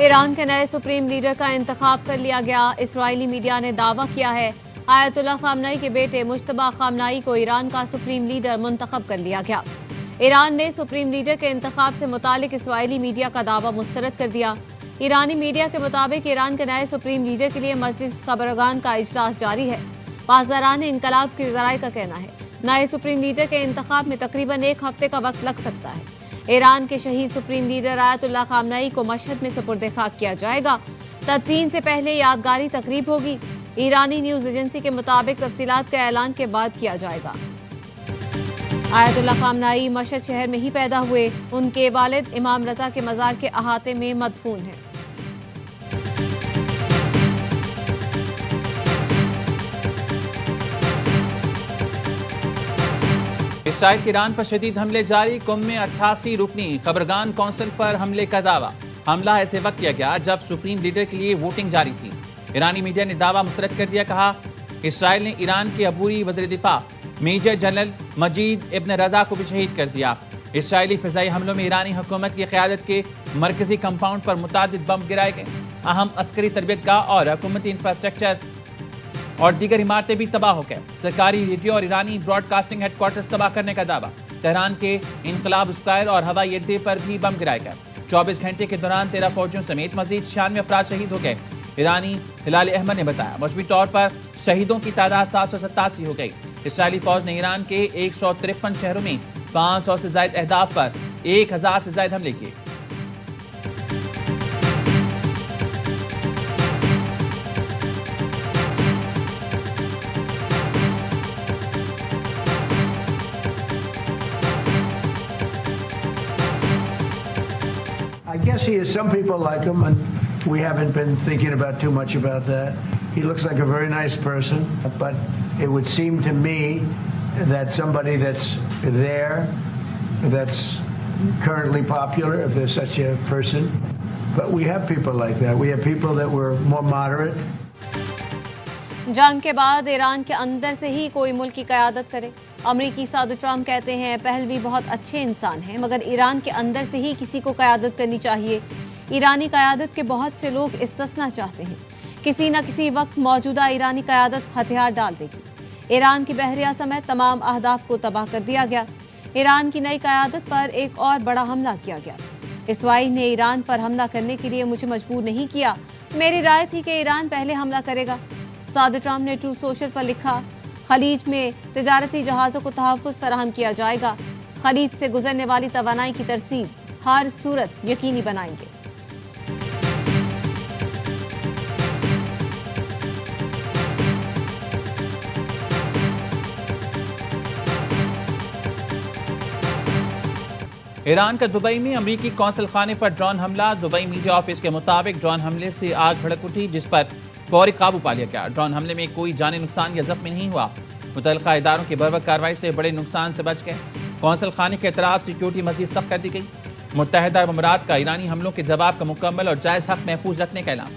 Iran के नए supreme leader का इंतखाब कर लिया गया। इस्राएली मीडिया ने दावा किया है आयतुल्लाह खामनई के बेटे मुश्तबा खामनई को ईरान का सुप्रीम लीडर मुंतखब कर लिया गया। ईरान ने सुप्रीम लीडर के इंतखाब से मुतालिक इस्राएली मीडिया का दावा मुस्तरद कर दिया। ईरानी मीडिया के मुताबिक ईरान के नए सुप्रीम लीडर के लिए मजलिस खबरगान का इजलास जारी है। पासदारान इनकलाब के ज़राए का कहना है नए सुप्रीम लीडर के इंतखाब में तकरीबन 1 हफ्ते का वक्त लग सकता है। ईरान के शहीद सुप्रीम लीडर आयतुल्लाह खामनई को मशहद में सुपुर्द खाक किया जाएगा। तदफीन से पहले यादगारी तकरीब होगी। ईरानी न्यूज एजेंसी के मुताबिक तफसीलात का ऐलान के बाद किया जाएगा। आयतुल्लाह खामनई मशहद शहर में ही पैदा हुए। उनके वालिद इमाम रजा के मज़ार के अहाते में मदफून हैं। इसराइल के ईरान पर शदीद हमले जारी। कुम में 88 रुकनी खबरगान कौंसिल पर हमले का दावा। हमला ऐसे वक्त किया गया जब सुप्रीम लीडर के लिए वोटिंग जारी थी। ईरानी मीडिया ने दावा मुस्तरद कर दिया। कहा इसराइल ने ईरान के अबूरी वज़ीर दिफा मेजर जनरल मजीद इब्न रजा को भी शहीद कर दिया। इसराइली फ़िज़ाई हमलों में ईरानी हुकूमत की क़यादत के मरकजी कंपाउंड पर मुतादिद बम गिराए गए। अहम अस्करी तरबियतगाह और हुकूमती इंफ्रास्ट्रक्चर और दीगर इमारतें भी तबाह हो गए। सरकारी रेडियो और ईरानी ब्रॉडकास्टिंग हेडक्वार्टर्स तबाह करने का दावा। तेहरान के इनकलाब स्क्वायर और हवाई अड्डे पर भी बम गिराए गए। 24 घंटे के दौरान 13 फौजियों समेत मजीद 96 अफराद शहीद हो गए। ईरानी हिलाल अहमद ने बताया मजमूई तौर पर शहीदों की तादाद 787 हो गई। इसराइली फौज ने ईरान के 153 शहरों में 500 से ज्यादा अहदाफ पर 1000 से ज्यादा हमले किए। I guess he is. Some people like him, and we haven't been thinking about too much about that. He looks like a very nice person, but it would seem to me that somebody that's there, that's currently popular, if there's such a person, but we have people like that. We have people that were more moderate. जंग के बाद Iran के अंदर से ही कोई मुल्क की क़यादत करे। अमरीकी सदर ट्रंप कहते हैं पहलवी बहुत अच्छे इंसान हैं, मगर ईरान के अंदर से ही किसी को क़यादत करनी चाहिए। ईरानी क़यादत के बहुत से लोग इस्तिस्ना चाहते हैं। किसी न किसी वक्त मौजूदा ईरानी क़यादत हथियार डाल देगी। ईरान की बहरिया समेत तमाम अहदाफ को तबाह कर दिया गया। ईरान की नई क़यादत पर एक और बड़ा हमला किया गया। इसराइल ने ईरान पर हमला करने के लिए मुझे मजबूर नहीं किया। मेरी राय थी कि ईरान पहले हमला करेगा। सदर ट्रंप ने ट्रूथ सोशल पर लिखा खलीज में तिजारती जहाज़ों को तहफ़्फ़ुज़ फराहम किया जाएगा। खलीज से गुजरने वाली तवानाई की तरसीब हर सूरत यकीनी बनाएंगे। ईरान का दुबई में अमरीकी कौंसल खाने पर ड्रोन हमला। दुबई मीडिया ऑफिस के मुताबिक ड्रोन हमले से आग भड़क उठी, जिस पर फौरी काबू पा लिया गया। ड्रोन हमले में कोई जानी नुकसान या जख्मी नहीं हुआ। मुतल्लिका इदारों की बर्वक्त कार्रवाई से बड़े नुकसान से बच गए। कौंसल खाने के अतराफ सिक्योरिटी मजीद सख्त कर दी गई। मुत्तहिदा अरब अमीरात का ईरानी हमलों के जवाब का मुकम्मल और जायज़ हक महफूज रखने का ऐलान।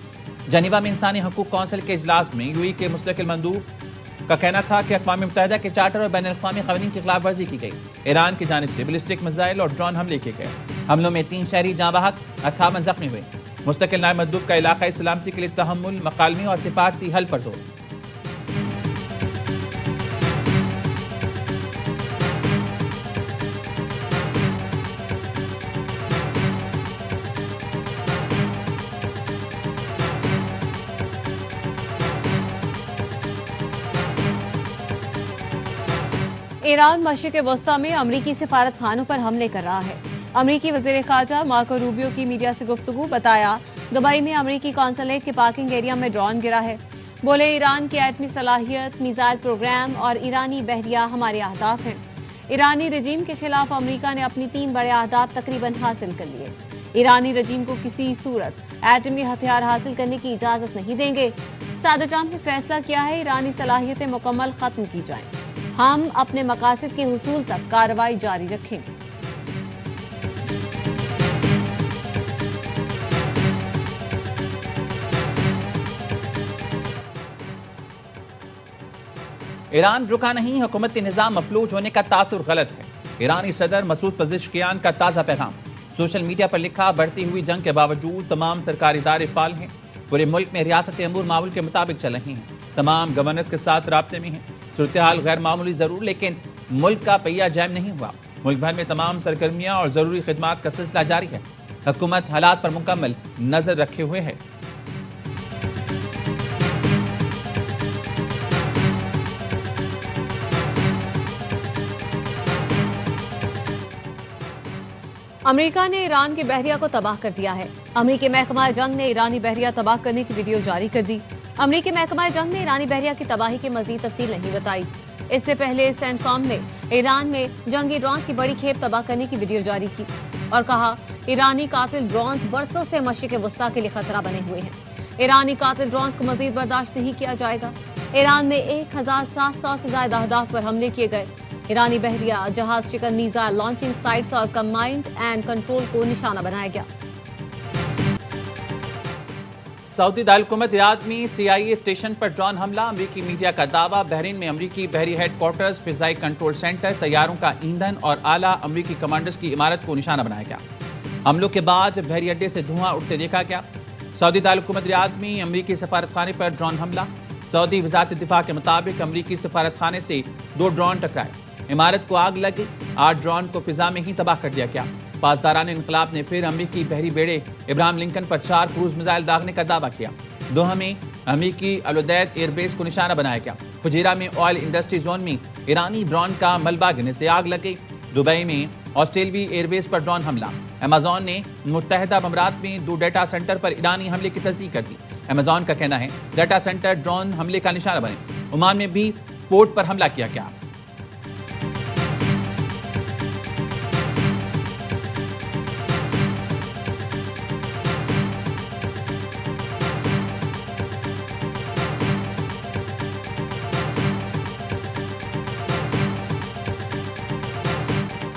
जनीवा में इंसानी हकूक कौंसिल के इजलास में यूएई के मुस्तकिल मंदूब का कहना था कि अक़वाम मुत्तहिदा के चार्टर और बैनुल अक़वामी क़वानीन की खिलाफ वर्जी की गई। ईरान की जानिब से बैलिस्टिक मिसाइल और ड्रोन हमले किए गए। हमलों में 3 शहरी जाँ बहक 58 जख्मी हुए। मुस्तकिल नायब मंदूब का इलाक़ाई सलामती के लिए तहम्मुल, मकालमी और सिफारती हल पर जोर। ईरान मशरिक़ वस्ता में अमरीकी सिफारत खानों पर हमले कर रहा है। अमरीकी वज़ीर ख़ारजा मार्को रूबियो की मीडिया से गुफ्तगू। बताया दुबई में अमरीकी कौंसलेट के पार्किंग एरिया में ड्रोन गिरा है। बोले ईरान की एटमी सलाहियत, मिसाइल प्रोग्राम और ईरानी बहरिया हमारे अहदाफ हैं। ईरानी रजीम के खिलाफ अमरीका ने अपनी 3 बड़े अहदाफ तकरीबन हासिल कर लिए। ईरानी रजीम को किसी सूरत एटमी हथियार हासिल करने की इजाज़त नहीं देंगे। सदर ट्रंप ने फैसला किया है ईरानी सलाहियतें मुकम्मल ख़त्म की जाएं। हम अपने मकासद के हुसूल तक कार्रवाई जारी रखेंगे। ईरान रुका नहीं, हुकूमती निज़ाम मफलूज होने का तासुर गलत है। ईरानी सदर मसूद पज़ेश्कियान का ताज़ा पैगाम। सोशल मीडिया पर लिखा, बढ़ती हुई जंग के बावजूद तमाम सरकारी इदारे फाल हैं। पूरे मुल्क में रियासती अमूर मामूल के मुताबिक चल रही हैं। तमाम गवर्नर्स के साथ राब्ते में हैं। सूरत हाल गैर मामूली जरूर, लेकिन मुल्क का पहिया जैम नहीं हुआ। मुल्क भर में तमाम सरगर्मियां और जरूरी खिदमात का सिलसिला जारी है। हुकूमत हालात पर मुकम्मल नजर रखे हुए है। अमेरिका ने ईरान के बहरिया को तबाह कर दिया है। अमेरिकी महकमा जंग ने ईरानी बहरिया तबाह करने की वीडियो जारी कर दी। अमेरिकी महकमा जंग ने ईरानी बहरिया की तबाही की मजीद तफसील नहीं बताई। इससे पहले सेंटकॉम ने ईरान में जंगी ड्रोन्स की बड़ी खेप तबाह करने की वीडियो जारी की और कहा, ईरानी कातिल ड्रोन्स बरसों से मशरिक वस्ता के लिए खतरा बने हुए हैं। ईरानी कातिल ड्रोन्स को मजीद बर्दाश्त नहीं किया जाएगा। ईरान में 1700 से ज्यादा अहदाफ पर हमले किए गए। ईरानी बहरिया जहाज शिकन मिसाइल लॉन्चिंग साइट्स और कमांड एंड कंट्रोल को निशाना बनाया गया। सऊदी दारकूमत रियाद में CIA स्टेशन पर ड्रोन हमला। अमेरिकी मीडिया का दावा, बहरीन में अमेरिकी बहरी हेडक्वार्टर्स, फिजाई कंट्रोल सेंटर, तैयारों का ईंधन और आला अमेरिकी कमांडर्स की इमारत को निशाना बनाया गया। हमलों के बाद बहरी अड्डे से धुआं उठते देखा गया। सऊदी दारकूमत रियाद में अमेरिकी सफारतखाने पर ड्रोन हमला। सऊदी वजारत दिफा के मुताबिक अमेरिकी सफारतखाने से 2 ड्रोन टकराए। इमारत को आग लगी। 8 ड्रोन को फिजा में ही तबाह कर दिया गया। पासदारान इनकलाब ने फिर अमेरिकी बहरी बेड़े इब्राहिम लिंकन पर 4 क्रूज मिसाइल दागने का दावा किया। दोहा में अमेरिकी अल-उदैद एयरबेस को निशाना बनाया गया। फुजीरा में ऑयल इंडस्ट्री जोन में ईरानी ड्रोन का मलबा गिरने से आग लग गई। दुबई में ऑस्ट्रेलवी एयरबेस पर ड्रोन हमला। अमेजॉन ने मुत्तहदा अमीरात में 2 डेटा सेंटर पर ईरानी हमले की तस्दीक कर दी। अमेजॉन का कहना है डेटा सेंटर ड्रोन हमले का निशाना बने। ओमान में भी पोर्ट पर हमला किया गया।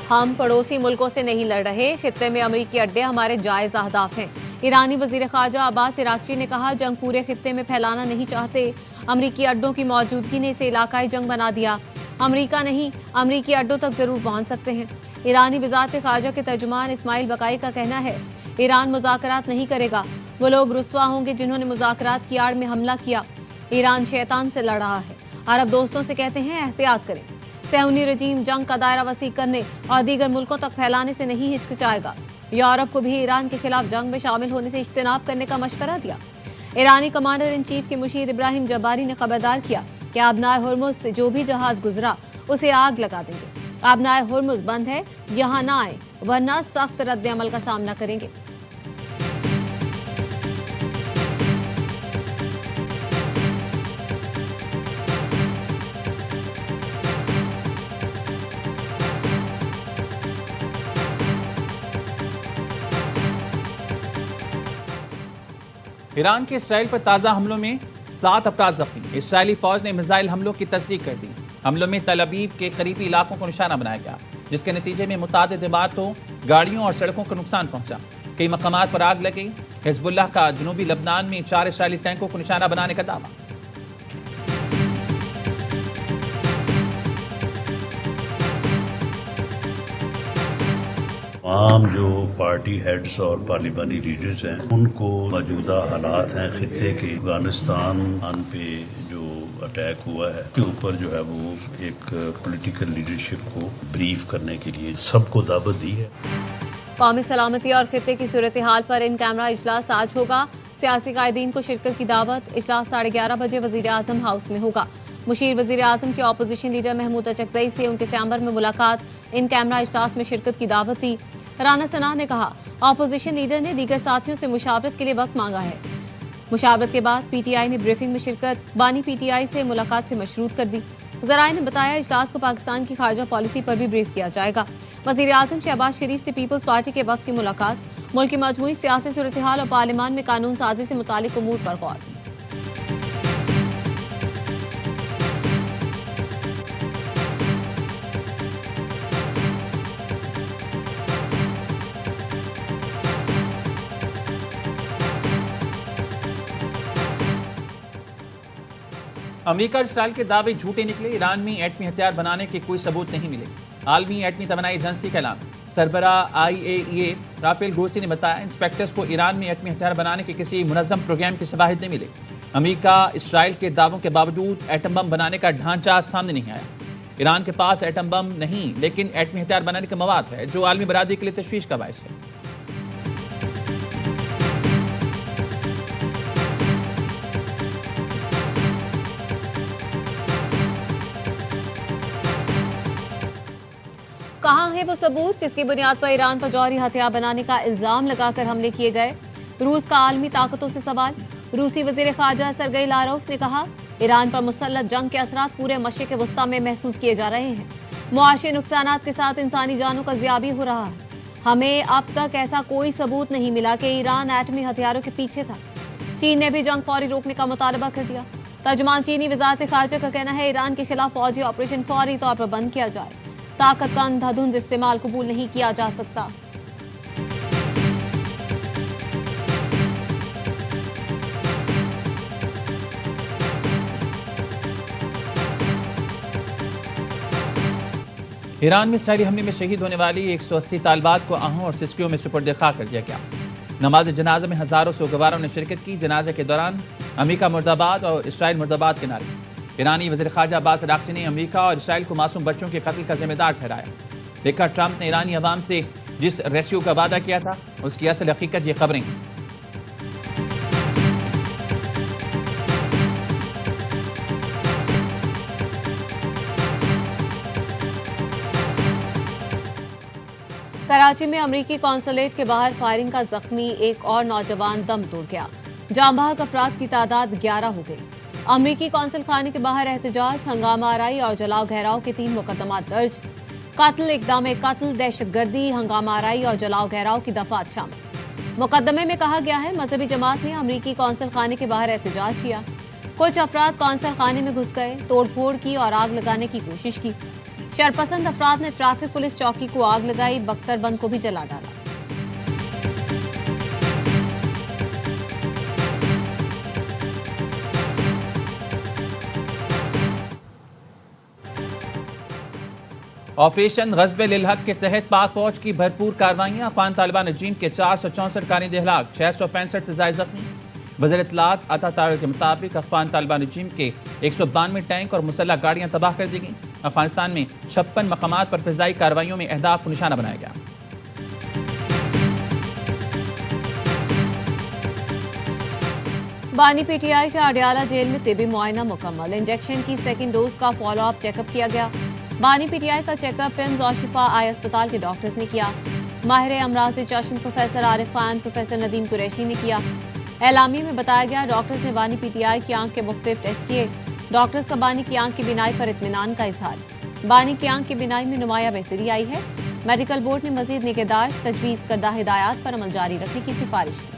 हम पड़ोसी मुल्कों से नहीं लड़ रहे, खित्ते में अमेरिकी अड्डे हमारे जायज अहदाफ हैं। ईरानी वजीर खारजा अब्बास इराक्ची ने कहा, जंग पूरे खित्ते में फैलाना नहीं चाहते। अमेरिकी अड्डों की मौजूदगी ने इसे इलाकाई जंग बना दिया। अमेरिका नहीं, अमेरिकी अड्डों तक जरूर पहुंच सकते हैं। ईरानी वजारत खारजा के तर्जुमान इस्माइल बकाई का कहना है, ईरान मुज़ाकरात नहीं करेगा। वो लोग रुस्वा होंगे जिन्होंने मुज़ाकरात की आड़ में हमला किया। ईरान शैतान से लड़ रहा है। अरब दोस्तों से कहते हैं एहतियात करें। सहूनी रजीम जंग का दायरा वसी करने और दीगर मुल्कों तक फैलाने से नहीं हिचकिचाएगा। यूरोप को भी ईरान के खिलाफ जंग में शामिल होने से इज्तनाब करने का मशवरा दिया। ईरानी कमांडर इन चीफ के मुशीर इब्राहिम जब्बारी ने खबरदार किया कि आबनाए हुर्मुज से जो भी जहाज गुजरा उसे आग लगा देंगे। आबनाए हुर्मुज बंद है, यहाँ ना आए वरना सख्त रद्द अमल का सामना करेंगे। ईरान के इसराइल पर ताज़ा हमलों में 7 अफराद जख्मी। इसराइली फौज ने मिसाइल हमलों की तस्दीक कर दी। हमलों में तल अबीब के करीबी इलाकों को निशाना बनाया गया, जिसके नतीजे में मुतादिद इमारतों, गाड़ियों और सड़कों को नुकसान पहुंचा। कई मकामात पर आग लग गई। हिजबुल्लाह का जनूबी लबनान में 4 इसराइली टैंकों को निशाना बनाने का दावा। तमाम जो पार्टी हेड्स और पार्लिमानी लीडर्स हैं उनको मौजूदा हालात हैं खित्ते के, अफगानिस्तान पे जो अटैक हुआ है के ऊपर जो है वो एक पॉलिटिकल लीडरशिप को ब्रीफ करने के लिए सबको दावत दी है। कौमी सलामती और खित्ते की सूरत हाल पर इन कैमरा इजलास आज होगा। सियासी कायदीन को शिरकत की दावत। इजलास 11:30 बजे वजीर आजम हाउस में होगा। मुशीर वजीर आजम के अपोजिशन लीडर महमूद अचकजई से उनके चैम्बर में मुलाकात। इन कैमरा इजलास में शिरकत की दावत दी। राना सना ने कहा, अपोजिशन लीडर ने दीगर साथियों से मुशावरत के लिए वक्त मांगा है। मुशावरत के बाद PTI ने ब्रीफिंग में शिरकत बानी PTI से मुलाकात से मशरूत कर दी। ज़राए ने बताया, इजलास को पाकिस्तान की खारजा पॉलिसी पर भी ब्रीफ किया जाएगा। वज़ीर आज़म शहबाज शरीफ से पीपल्स पार्टी के वक्त की मुलाकात। मुल्क की मजमूई सियासी सूरत हाल और पार्लियामान में कानून साजी से मुतालिक उमूर पर गौर। अमेरिका और इसराइल के दावे झूठे निकले। ईरान में एटमी हथियार बनाने के कोई सबूत नहीं मिले। आलमी एटमी तवानाई एजेंसी का ऐलान। सरबरा IAEA राफेल ग्रोसी ने बताया इंस्पेक्टर्स को ईरान में एटमी हथियार बनाने के किसी मुनज़्ज़म प्रोग्राम की शवाहिद नहीं मिले। अमेरिका इसराइल के दावों के बावजूद एटम बम बनाने का ढांचा सामने नहीं आया। ईरान के पास एटम बम नहीं लेकिन एटमी हथियार बनाने का मवाद है, जो आलमी बरादरी के लिए तशवीश का बायस है। कहां है वो सबूत जिसकी बुनियाद पर ईरान पर जौहरी हथियार बनाने का इल्जाम लगाकर हमले किए गए? रूस का आलमी ताकतों से सवाल। रूसी वजीर खारजा सरगई लारोफ ने कहा ईरान पर मुसल्लत जंग के असरात पूरे मशरिक़ वस्ता में महसूस किए जा रहे हैं। मुआशी नुकसानात के साथ इंसानी जानों का ज़िया भी हो रहा है। हमें अब तक ऐसा कोई सबूत नहीं मिला कि ईरान एटमी हथियारों के पीछे था। चीन ने भी जंग फौरी रोकने का मुतालबा कर दिया। तर्जुमान चीनी वजारत खारजा का कहना है ईरान के खिलाफ फौजी ऑपरेशन फौरी तौर पर बंद किया जाए। ताकत का अंधाधुंध इस्तेमाल कबूल नहीं किया जा सकता। ईरान में इसराइली हमले में शहीद होने वाली 180 तालिबात को आहू और सिस्कियों में सुपुर्द खा कर दिया गया। नमाज जनाजा में हजारों सोगवारों ने शिरकत की। जनाजे के दौरान अमेरिका मुर्दाबाद और इसराइल मुर्दाबाद के नारे। ईरानी वज़ीर ख़ारजा अब्बास अराग़ची ने अमेरिका और इसराइल को मासूम बच्चों के कत्ल का जिम्मेदार ठहराया। देखा ट्रंप ने ईरानी अवाम से जिस रेस्क्यू का वादा किया था उसकी असल हकीकत ये खबरें हैं। कराची में अमरीकी कॉन्सुलेट के बाहर फायरिंग का जख्मी एक और नौजवान दम तोड़ गया। जांबाग अफराद की तादाद 11 हो गई। अमरीकी कौंसल खाने के बाहर एहतजाज, हंगामा आराई और जलाओ घेराव के 3 मुकदमा दर्ज। कत्ल, इक़दाम कत्ल, दहशतगर्दी, हंगामा आराई और जलाओ घेराव की दफात शामिल। मुकदमे में कहा गया है मजहबी जमात ने अमरीकी कौंसल खाने के बाहर एहतजाज किया। कुछ अफराद कौंसल खाने में घुस गए, तोड़फोड़ की और आग लगाने की कोशिश की। शरपसंद अफराद ने ट्रैफिक पुलिस चौकी को आग लगाई, बख्तरबंद को भी जला डाला। ऑपरेशन ग़ज़्ब लिल हक़ के तहत पाक फौज की भरपूर कार्रवाइयाँ। अफ़गान तालिबान रजीम के 464 कारिंदे हलाक, 665 से ज़ायद ज़ख्मी। वज़ीर इत्तलात अता तारर के मुताबिक अफ़गान तालिबान रजीम के 192 टैंक और मुसल्लह गाड़ियाँ तबाह कर दी गईं। अफगानिस्तान में 56 मकामात पर फ़िज़ाई कार्रवाइयों में अहदाफ को निशाना बनाया गया। बानी PTI के अडियाला जेल में तिबी मुआयना मुकम्मल। इंजेक्शन की सेकेंड डोज का फॉलो अप चेकअप किया गया। बानी PTI का चेकअप पिम्स और शिफा आई अस्पताल के डॉक्टर्स ने किया। माहिर अमराज़ चश्म प्रोफेसर आरिफ खान, प्रोफेसर नदीम कुरैशी ने किया। एलामी में बताया गया डॉक्टर्स ने बानी PTI की आंख के मुख्तलिफ टेस्ट किए। डॉक्टर्स का बानी की आंख की बिनाई पर इत्मीनान का इजहार। बानी की आंख की बिनाई में नुमाया बेहतरी आई है। मेडिकल बोर्ड ने मजीद निगहदाश्त, तजवीज़ करदा हिदायत पर अमल जारी रखने की सिफारिश की।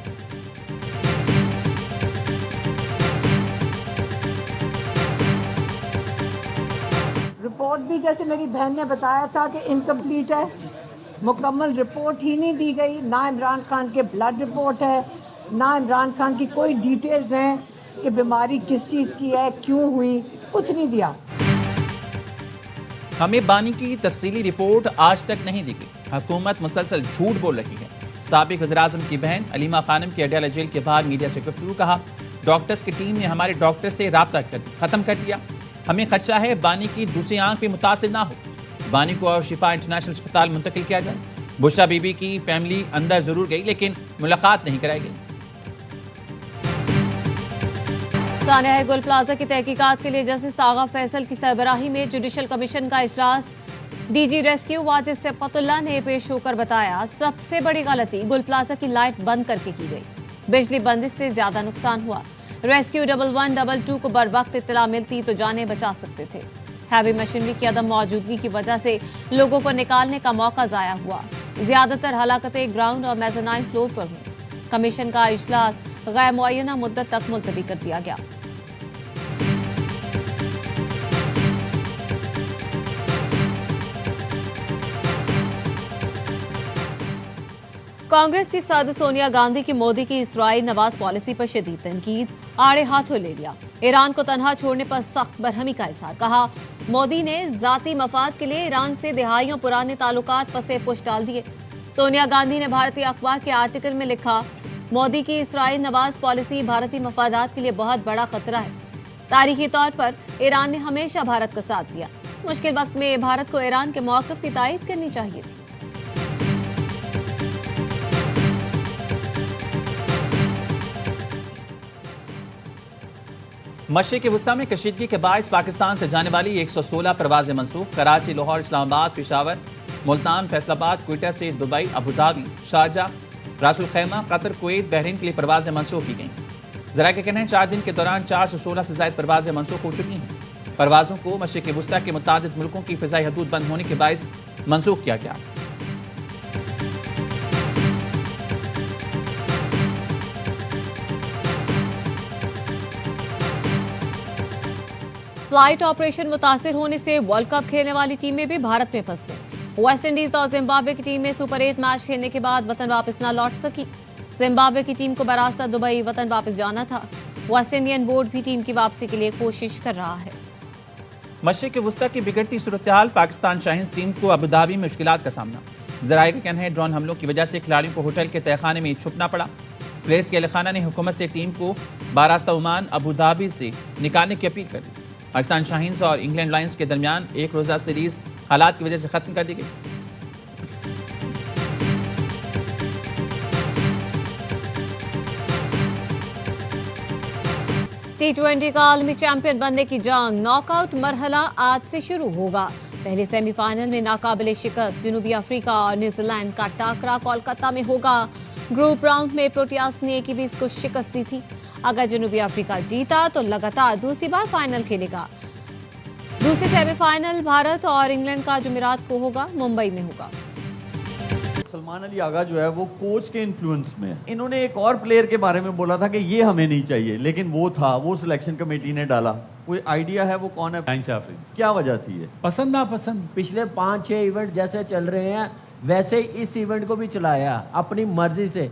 रिपोर्ट भी जैसे मेरी बहन ने बताया था कि इनकम्प्लीट है, मुकम्मल रिपोर्ट ही नहीं दी गई। ना इमरान खान के ब्लड रिपोर्ट है, ना इमरान खान की कोई डिटेल्स हैं कि बीमारी किस चीज़ की है, क्यों हुई, कुछ नहीं दिया। हमें बानी की तफसीली रिपोर्ट आज तक नहीं दी गई। हुकूमत मुसलसल झूठ बोल रही है। साबिक वज़ीर-ए-आज़म की बहन अलीमा खानम की अडियाला जेल के बाहर मीडिया से गुफ्तगू। कहा डॉक्टर्स की टीम ने हमारे डॉक्टर से राब्ता खत्म कर दिया। हमें खदशा है बानी की दूसरी आंख भी मुतासिर ना हो। बानी को और शिफा इंटरनेशनल अस्पताल मुंतकिल किया जाए। बुशरा बीबी की फैमिली अंदर जरूर गई लेकिन मुलाकात नहीं कराई गई। सानिया गुल प्लाजा की तहकीकात के लिए जस्टिस आगा फैसल की सरबराही में जुडिशल कमीशन का इजलास। DG रेस्क्यू वाजिद सिफ़तुल्लाह ने पेश होकर बताया सबसे बड़ी गलती गुल प्लाजा की लाइट बंद करके की गई। बिजली बंदिश से ज्यादा नुकसान हुआ। रेस्क्यू 1122 को बर वक्त इत्तला मिलती तो जाने बचा सकते थे। हैवी मशीनरी की अदम मौजूदगी की वजह से लोगों को निकालने का मौका जाया हुआ। ज्यादातर हलाकतें ग्राउंड और मेज़ानाइन फ्लोर पर हुई। कमीशन का इजलास गैर मुअय्यना मुद्दत तक मुलतवी कर दिया गया। कांग्रेस की सदर सोनिया गांधी की मोदी की इसराइल नवाज पॉलिसी पर शदीद तनकीद, आड़े हाथों ले लिया। ईरान को तनहा छोड़ने पर सख्त बरहमी का इजहार। कहा मोदी ने जाती मफाद के लिए ईरान से दिहाइयों पुराने ताल्लुकात पसे पुश डाल दिए। सोनिया गांधी ने भारतीय अखबार के आर्टिकल में लिखा, मोदी की इसराइल नवाज पॉलिसी भारतीय मफादात के लिए बहुत बड़ा खतरा है। तारीखी तौर पर ईरान ने हमेशा भारत का साथ दिया। मुश्किल वक्त में भारत को ईरान के मौक़िफ़ की तायीद करनी चाहिए थी। मशरिक़ वस्ता में कशीदगी के बायस पाकिस्तान से जाने वाली 116 परवाजें मनसूख। कराची, लाहौर, इस्लामाबाद, पेशावर, मुल्तान, फैसलाबाद, क्वेटा से दुबई, अबूधाबी, शारजा, रासुल खैमा, कतर, कुवैत, बहरीन के लिए परवाजें मनसूख की गईं। ज़रा के कहना है 4 दिन के दौरान 416 से ज़ायद परवाजें मनसूख हो चुकी हैं। परवाजों को मशरिक़ वस्ता के मुतादिद मुल्कों की फ़िज़ाई हदूद बंद होने के बायस मनसूख किया गया। फ्लाइट ऑपरेशन मुतासिर होने से वर्ल्ड कप खेलने वाली टीमें भी भारत में फंस गई। वेस्ट इंडीज और जिम्बाब्वे की टीमें सुपर 8 मैच खेलने के बाद वतन वापस न लौट सकी। जिम्बाब्वे की टीम को बरास्ता दुबई वतन वापस जाना था। वेस्ट इंडियन बोर्ड भी टीम की वापसी के लिए कोशिश कर रहा है। मशरिक़ वस्ता की बिगड़ती सूरत हाल, पाकिस्तान शाहीन्स टीम को अबूधाबी में मुश्किलात का सामना। ज़राए का कहना है ड्रोन हमलों की वजह से खिलाड़ियों को होटल के तहखाने में छुपना पड़ा। प्लेयर्स के अहलखाना ने हुकूमत से टीम को बारास्ता ओमान अबूधाबी से निकालने की अपील कर दी। पाकिस्तान शाहीन्स और इंग्लैंड लायंस के दरमियान एक रोज़ा सीरीज हालात की वजह से खत्म कर दी गई। T20 का आलमी चैंपियन बनने की जंग नॉकआउट मरहला आज से शुरू होगा। पहले सेमीफाइनल में नाकाबिले शिकस्त जनूबी अफ्रीका और न्यूजीलैंड का टाकरा कोलकाता में होगा। ग्रुप राउंड में प्रोटियास ने किवीज को शिकस्त दी थी। अगर जनूबी अफ्रीका जीता तो लगातार दूसरी बार फाइनल खेलेगा। दूसरी सेमीफाइनल भारत और इंग्लैंड का जुमेरात को होगा, मुंबई में होगा। सलमान अली आगा जो है वो कोच के इन्फ्लुएंस में है। इन्होंने एक और प्लेयर के बारे में बोला था कि ये हमें नहीं चाहिए, लेकिन वो था, वो सिलेक्शन कमेटी ने डाला। कोई आइडिया है वो कौन है? क्या वजह थी ये? पसंद नापसंद। पिछले 5-6 इवेंट जैसे चल रहे हैं वैसे ही इस इवेंट को भी चलाया अपनी मर्जी से।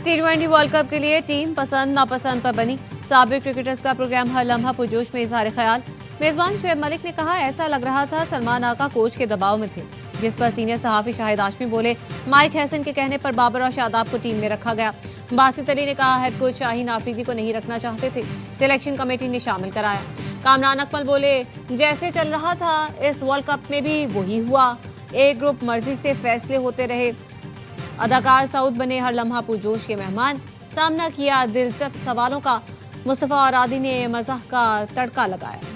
T20 वर्ल्ड कप के लिए टीम पसंद नापसंद पर बनी। साबिक क्रिकेटर्स का प्रोग्राम हर लम्हा पुरजोश में इजहार ख्याल। मेजबान शुएब मलिक ने कहा, ऐसा लग रहा था सलमान आका कोच के दबाव में थे। जिस पर सीनियर सहाफी शाहिद आशमी बोले, माइक हैसन के कहने पर बाबर और शादाब को टीम में रखा गया। बासित अली ने कहा, हेड कोच शाहीन आफरीदी को नहीं रखना चाहते थे, सिलेक्शन कमेटी ने शामिल कराया। कामरान अकमल बोले, जैसे चल रहा था इस वर्ल्ड कप में भी वही हुआ। एक ग्रुप मर्जी से फैसले होते रहे। अदाकार सऊद बने हर लम्हा पुरजोश के मेहमान। सामना किया दिलचस्प सवालों का। मुस्तफा और आदि ने मज़ाह का तड़का लगाया।